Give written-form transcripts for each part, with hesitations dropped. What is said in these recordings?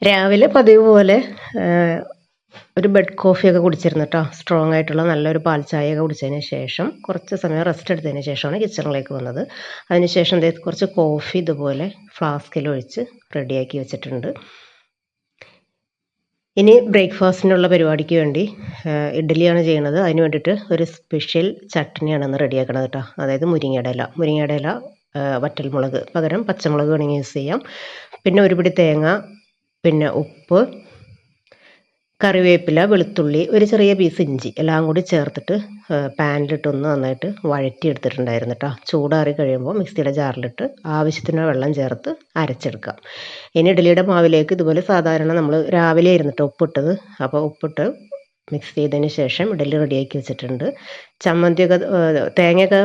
രാവിലെ പതിവ് പോലെ ഒരു ബെഡ് കോഫിയൊക്കെ കുടിച്ചിരുന്നു കേട്ടോ. സ്ട്രോങ് ആയിട്ടുള്ള നല്ലൊരു പാൽ ചായയൊക്കെ കുടിച്ചതിന് ശേഷം കുറച്ച് സമയം റെസ്റ്റ് എടുത്തതിന് ശേഷമാണ് കിച്ചണിലേക്ക് വന്നത്. അതിനുശേഷം കുറച്ച് കോഫി ഇതുപോലെ ഫ്ലാസ്കിൽ ഒഴിച്ച് റെഡിയാക്കി വെച്ചിട്ടുണ്ട്. ഇനി ബ്രേക്ക്ഫാസ്റ്റിനുള്ള പരിപാടിക്ക് വേണ്ടി ഇഡ്ഡലിയാണ് ചെയ്യുന്നത്. അതിന് വേണ്ടിയിട്ട് ഒരു സ്പെഷ്യൽ ചട്നിയാണ് ഇന്ന് റെഡിയാക്കണത് കേട്ടോ. അതായത് മുരിങ്ങയുടെ ഇല വറ്റൽമുളക് പകരം പച്ചമുളക് വേണമെങ്കിൽ യൂസ് ചെയ്യാം. പിന്നെ ഒരു പിടി തേങ്ങ, പിന്നെ ഉപ്പ്, കറിവേപ്പില, വെളുത്തുള്ളി, ഒരു ചെറിയ പീസ് ഇഞ്ചി എല്ലാം കൂടി ചേർത്തിട്ട് പാനിലിട്ടൊന്ന് നന്നായിട്ട് വഴറ്റിയെടുത്തിട്ടുണ്ടായിരുന്നു കേട്ടോ. ചൂടാറി കഴിയുമ്പോൾ മിക്സിയുടെ ജാറിലിട്ട് ആവശ്യത്തിന് വെള്ളം ചേർത്ത് അരച്ചെടുക്കാം. ഇനി ഇഡ്ഡലിയുടെ മാവിലേക്ക് ഇതുപോലെ സാധാരണ നമ്മൾ രാവിലെ ആയിരുന്നിട്ട് ഉപ്പിട്ടത്, അപ്പോൾ ഉപ്പിട്ട് മിക്സ് ചെയ്തതിന് ശേഷം ഇഡ്ഡലി റെഡിയാക്കി വെച്ചിട്ടുണ്ട്. ചമ്മന്തിയൊക്കെ തേങ്ങയൊക്കെ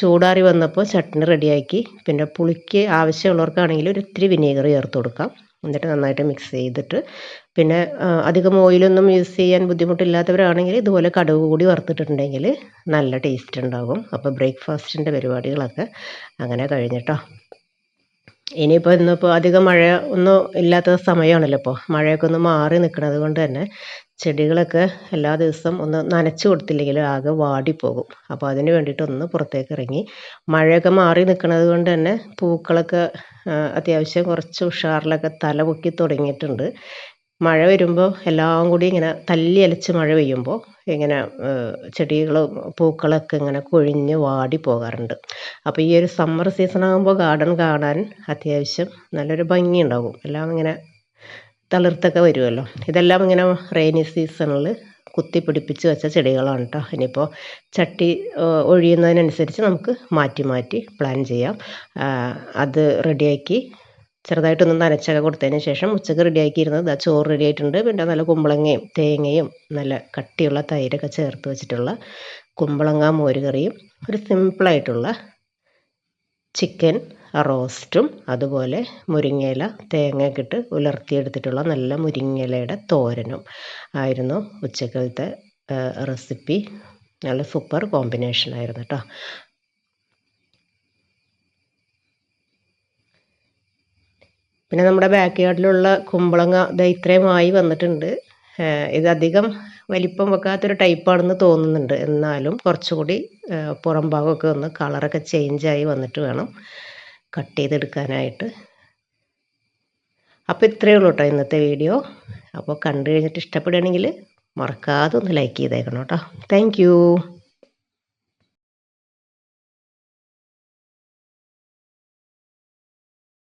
ചൂടാറി വന്നപ്പോൾ ചട്നി റെഡിയാക്കി. പിന്നെ പുളിക്ക് ആവശ്യമുള്ളവർക്കാണെങ്കിൽ ഒരു ഇത്തിരി വിനീഗർ ചേർത്ത് കൊടുക്കാം. എന്നിട്ട് നന്നായിട്ട് മിക്സ് ചെയ്തിട്ട് പിന്നെ അധികം ഓയിലൊന്നും യൂസ് ചെയ്യാൻ ബുദ്ധിമുട്ടില്ലാത്തവരാണെങ്കിൽ ഇതുപോലെ കടുക് കൂടി വറുത്തിട്ടുണ്ടെങ്കിൽ നല്ല ടേസ്റ്റ് ഉണ്ടാകും. അപ്പോൾ ബ്രേക്ക്ഫാസ്റ്റിൻ്റെ പരിപാടികളൊക്കെ അങ്ങനെ കഴിഞ്ഞിട്ടോ. ഇനിയിപ്പോൾ ഇന്നിപ്പോൾ അധികം മഴ ഒന്നും ഇല്ലാത്ത സമയമാണല്ലോ. ഇപ്പോൾ മഴയൊക്കെ ഒന്ന് മാറി നിൽക്കുന്നത് കൊണ്ട് തന്നെ ചെടികളൊക്കെ എല്ലാ ദിവസവും ഒന്ന് നനച്ചു കൊടുത്തില്ലെങ്കിൽ ആകെ വാടിപ്പോകും. അപ്പോൾ അതിന് വേണ്ടിയിട്ട് ഒന്ന് പുറത്തേക്ക് ഇറങ്ങി. മഴയൊക്കെ മാറി നിൽക്കുന്നത് കൊണ്ട് തന്നെ പൂക്കളൊക്കെ അത്യാവശ്യം കുറച്ച് ഉഷാറിലൊക്കെ തല പൊക്കി തുടങ്ങിയിട്ടുണ്ട്. മഴ വരുമ്പോൾ എല്ലാം കൂടി ഇങ്ങനെ തല്ലി അലച്ച് മഴ പെയ്യുമ്പോൾ ഇങ്ങനെ ചെടികളും പൂക്കളൊക്കെ ഇങ്ങനെ കൊഴിഞ്ഞ് വാടി പോകാറുണ്ട്. അപ്പോൾ ഈ ഒരു സമ്മർ സീസൺ ആകുമ്പോൾ ഗാർഡൻ കാണാൻ അത്യാവശ്യം നല്ലൊരു ഭംഗി ഉണ്ടാകും. എല്ലാം ഇങ്ങനെ തളിർത്തൊക്കെ വരുമല്ലോ. ഇതെല്ലാം ഇങ്ങനെ റെയിനി സീസണിൽ കുത്തി പിടിപ്പിച്ച് വെച്ച ചെടികളാണ് കേട്ടോ. ഇനിയിപ്പോൾ ചട്ടി ഒഴിയുന്നതിനനുസരിച്ച് നമുക്ക് മാറ്റി മാറ്റി പ്ലാൻ ചെയ്യാം. അത് റെഡിയാക്കി ചെറുതായിട്ടൊന്ന് നനച്ചൊക്കെ കൊടുത്തതിന് ശേഷം ഉച്ചക്ക് റെഡിയാക്കിയിരുന്നത് ചോറ് റെഡി ആയിട്ടുണ്ട്. പിന്നെ നല്ല കുമ്പളങ്ങയും തേങ്ങയും നല്ല കട്ടിയുള്ള തൈരൊക്കെ ചേർത്ത് വെച്ചിട്ടുള്ള കുമ്പളങ്ങ മോരുകറിയും ഒരു സിമ്പിളായിട്ടുള്ള ചിക്കൻ റോസ്റ്റും അതുപോലെ മുരിങ്ങയില തേങ്ങയൊക്കെ ഇട്ട് ഉലർത്തിയെടുത്തിട്ടുള്ള നല്ല മുരിങ്ങയിലയുടെ തോരനും ആയിരുന്നു ഉച്ചക്കലത്തെ റെസിപ്പി. നല്ല സൂപ്പർ കോമ്പിനേഷൻ ആയിരുന്നു കേട്ടോ. പിന്നെ നമ്മുടെ ബാക്ക് യാർഡിലുള്ള കുമ്പളങ്ങ ഇത്രയുമായി വന്നിട്ടുണ്ട്. ഇതധികം വലിപ്പം വെക്കാത്തൊരു ടൈപ്പാണെന്ന് തോന്നുന്നുണ്ട്. എന്നാലും കുറച്ചുകൂടി പുറം ഭാഗമൊക്കെ ഒന്ന് കളറൊക്കെ ചേഞ്ചായി വന്നിട്ട് വേണം കട്ട് ചെയ്തെടുക്കാനായിട്ട്. അപ്പോൾ ഇത്രയേ ഉള്ളൂ കേട്ടോ ഇന്നത്തെ വീഡിയോ. അപ്പോൾ കണ്ടു കഴിഞ്ഞിട്ട് ഇഷ്ടപ്പെടുകയാണെങ്കിൽ മറക്കാതെ ഒന്ന് ലൈക്ക് ചെയ്തേക്കണം കേട്ടോ. Thank you.